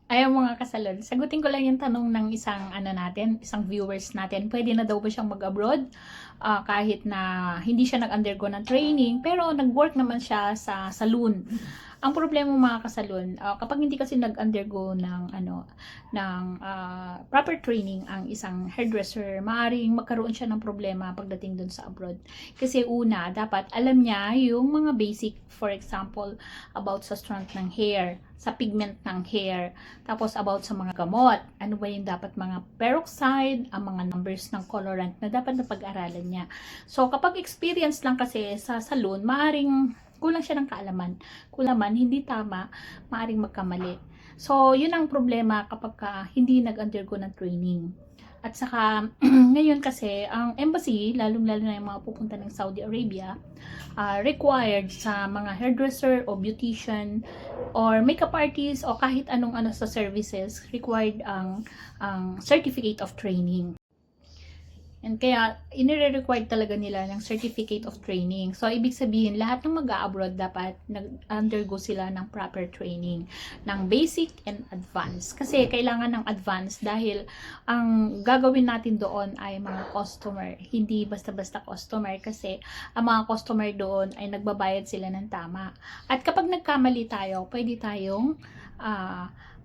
Ayaw mga kasalon, sagutin ko lang yung tanong ng isang isang viewers natin. Pwede na daw ba siyang mag-abroad kahit na hindi siya nag-undergo ng training pero nag-work naman siya sa saloon. Ang problema mga kasalon, kapag hindi kasi nag-undergo ng proper training ang isang hairdresser, maaaring magkaroon siya ng problema pagdating dun sa abroad. Kasi una, dapat alam niya yung mga basic, for example, about sa strength ng hair, sa pigment ng hair, tapos about sa mga gamot, ano ba yung dapat mga peroxide, ang mga numbers ng colorant na dapat na pag-aralan niya. So kapag experience lang kasi sa salon, maaring kulang siya ng kaalaman. Kulang hindi tama, maaring magkamali. So yun ang problema kapag hindi nag-undergo ng training. At saka, ngayon kasi, ang embassy, lalong-lalo na yung mga pupunta ng Saudi Arabia, required sa mga hairdresser o beautician or makeup artist o kahit anong sa services, required ang certificate of training. And kaya, inire-required talaga nila ng certificate of training. So, ibig sabihin, lahat ng mag-a-abroad dapat nag-undergo sila ng proper training, ng basic and advanced. Kasi kailangan ng advanced dahil ang gagawin natin doon ay mga customer. Hindi basta-basta customer kasi ang mga customer doon ay nagbabayad sila ng tama. At kapag nagkamali tayo, pwede tayong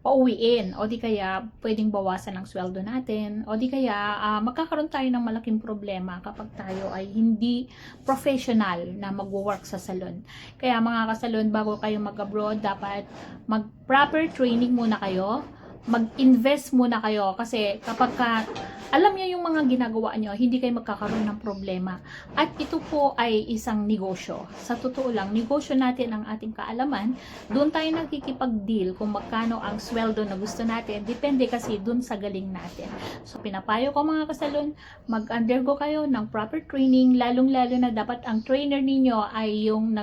pauwiin o di kaya pwedeng bawasan ang sweldo natin o di kaya magkakaroon tayo ng malaking problema kapag tayo ay hindi professional na magwo-work sa salon. Kaya mga kasalon, bago kayo mag-abroad, dapat mag-proper training muna kayo, mag-invest muna kayo kasi kapag alam niyo yung mga ginagawa niyo, hindi kayo magkakaroon ng problema. At ito po ay isang negosyo. Sa totoo lang, negosyo natin ang ating kaalaman. Doon tayo nakikipag-deal kung magkano ang sweldo na gusto natin. Depende kasi doon sa galing natin. So, pinapayo ko mga kasalon, mag-undergo kayo ng proper training, lalong-lalo na dapat ang trainer ninyo ay yung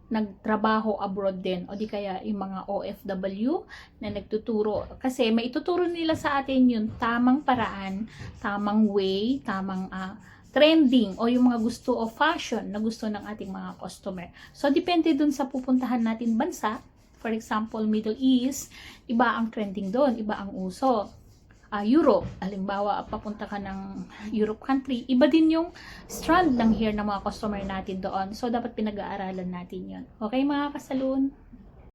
nagtrabaho abroad din o di kaya yung mga OFW na nagtuturo kasi maituturo nila sa atin yung tamang paraan, tamang way, tamang trending o yung mga gusto o fashion na gusto ng ating mga customer. So depende dun sa pupuntahan natin bansa. For example, Middle East, iba ang trending doon, iba ang uso. Europe, halimbawa papunta ka ng Europe country, iba din yung strand ng hair ng mga customer natin doon. So, dapat pinag-aaralan natin yon. Okay mga kasalon?